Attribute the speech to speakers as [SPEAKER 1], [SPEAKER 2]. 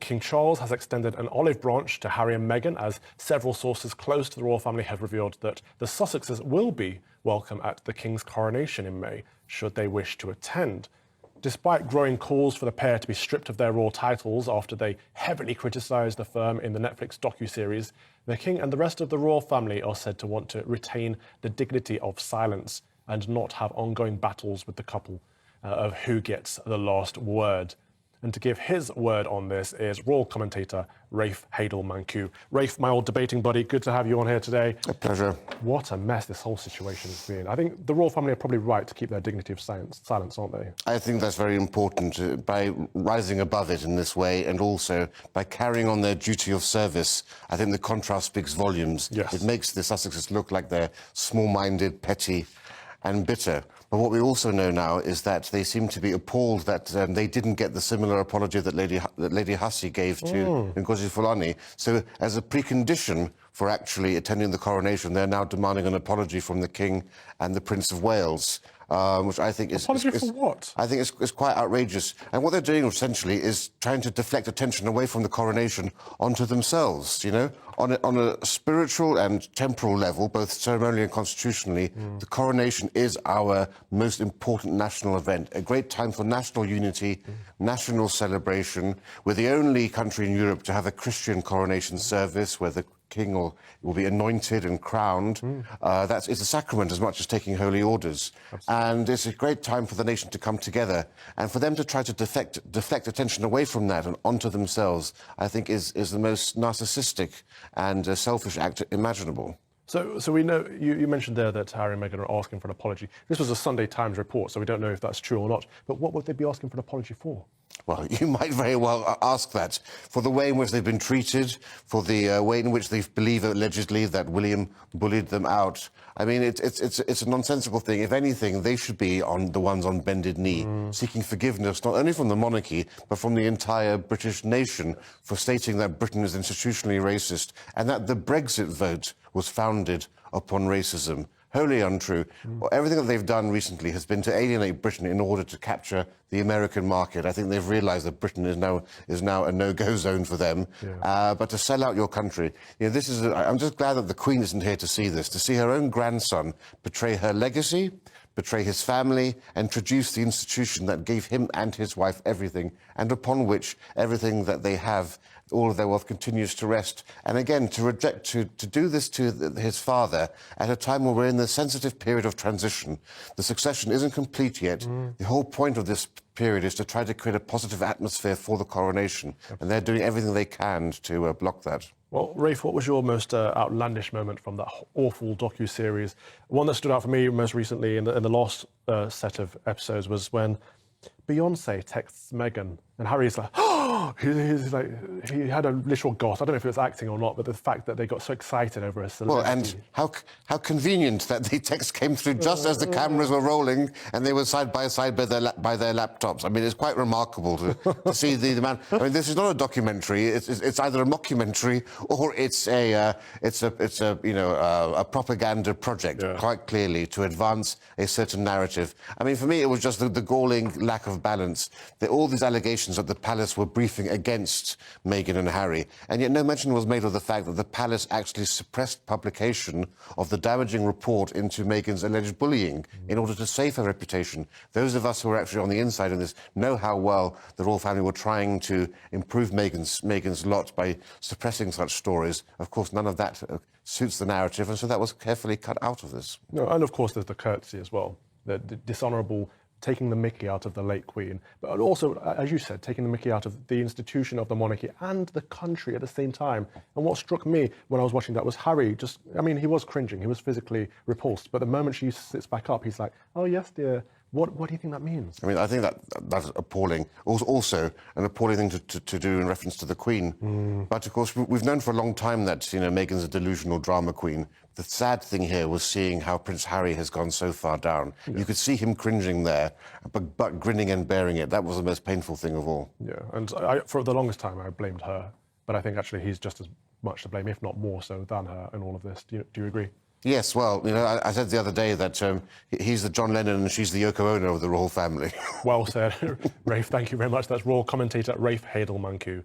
[SPEAKER 1] King Charles has extended an olive branch to Harry and Meghan, as several sources close to the royal family have revealed that the Sussexes will be welcome at the King's coronation in May, should they wish to attend. Despite growing calls for the pair to be stripped of their royal titles after they heavily criticised the firm in the Netflix docu-series, the King and the rest of the royal family are said to want to retain the dignity of silence and not have ongoing battles with the couple of who gets the last word. And to give his word on this is royal commentator Rafe Heydel-Mankoo. Rafe, my old debating buddy, good to have you on here today.
[SPEAKER 2] A pleasure.
[SPEAKER 1] What a mess this whole situation has been. I think the royal family are probably right to keep their dignity of silence, aren't they?
[SPEAKER 2] I think that's very important, by rising above it in this way and also by carrying on their duty of service. I think the contrast speaks volumes.
[SPEAKER 1] Yes.
[SPEAKER 2] It makes the Sussexes look like they're small-minded, petty and bitter. But what we also know now is that they seem to be appalled that they didn't get the similar apology that Lady Hussey gave to Ngozi Fulani. So as a precondition for actually attending the coronation, they're now demanding an apology from the King and the Prince of Wales. Which I think is...
[SPEAKER 1] Apology for what?
[SPEAKER 2] I think it's quite outrageous. And what they're doing, essentially, is trying to deflect attention away from the coronation onto themselves, you know? On a spiritual and temporal level, both ceremonially and constitutionally, the coronation is our most important national event, a great time for national unity, national celebration. We're the only country in Europe to have a Christian coronation service where the King will be anointed and crowned. It's a sacrament as much as taking holy orders. Absolutely. And it's a great time for the nation to come together. And for them to try to deflect attention away from that and onto themselves, I think is the most narcissistic and selfish act imaginable.
[SPEAKER 1] So we know, you mentioned there that Harry and Meghan are asking for an apology. This was a Sunday Times report, so we don't know if that's true or not. But what would they be asking for an apology for?
[SPEAKER 2] Well, you might very well ask that. For the way in which they've been treated, for the way in which they believe, allegedly, that William bullied them out. I mean, it's a nonsensical thing. If anything, they should be the ones on bended knee, seeking forgiveness, not only from the monarchy, but from the entire British nation for stating that Britain is institutionally racist and that the Brexit vote was founded upon racism. Wholly untrue. Well, everything that they've done recently has been to alienate Britain in order to capture the American market. I think they've realised that Britain is now a no-go zone for them. Yeah. But to sell out your country, you know, I'm just glad that the Queen isn't here to see this, to see her own grandson betray her legacy, betray his family, and traduce the institution that gave him and his wife everything, and upon which everything that they have, all of their wealth, continues to rest. And again, to do this to his father at a time where we're in the sensitive period of transition. The succession isn't complete yet. The whole point of this period is to try to create a positive atmosphere for the coronation, and they're doing everything they can to block that.
[SPEAKER 1] Well, Rafe, what was your most outlandish moment from that awful docu-series? One that stood out for me most recently in the last set of episodes was when Beyonce texts Meghan, and Harry's like, oh, he had a literal gasp. I don't know if it was acting or not, but the fact that they got so excited over a celebrity.
[SPEAKER 2] Well, and how convenient that the text came through just as the cameras were rolling and they were side by side by their laptops. I mean, it's quite remarkable to see the man. I mean, this is not a documentary. It's either a mockumentary or it's a propaganda project, quite clearly, to advance a certain narrative. I mean, for me, it was just the galling lack of balance. All these allegations that the palace were briefing against Meghan and Harry, and yet no mention was made of the fact that the palace actually suppressed publication of the damaging report into Meghan's alleged bullying in order to save her reputation. Those of us who are actually on the inside of this know how well the royal family were trying to improve Meghan's lot by suppressing such stories. Of course, none of that suits the narrative, and so that was carefully cut out of this.
[SPEAKER 1] No, and of course there's the courtesy as well, the dishonourable taking the mickey out of the late Queen, but also, as you said, taking the mickey out of the institution of the monarchy and the country at the same time. And what struck me when I was watching that was Harry he was cringing, he was physically repulsed, but the moment she sits back up, he's like, oh yes, dear. What do you think that means? I
[SPEAKER 2] mean, I think that's appalling. Also, an appalling thing to do in reference to the Queen. But, of course, we've known for a long time that, you know, Meghan's a delusional drama queen. The sad thing here was seeing how Prince Harry has gone so far down. Yeah. You could see him cringing there, but grinning and bearing it. That was the most painful thing of all. Yeah,
[SPEAKER 1] and for the longest time, I blamed her. But I think, actually, he's just as much to blame, if not more so, than her in all of this. Do you agree?
[SPEAKER 2] Yes, well, you know, I said the other day that he's the John Lennon and she's the Yoko Ono of the royal family.
[SPEAKER 1] Well said. Rafe, thank you very much. That's royal commentator Rafe Heydel-Mankoo.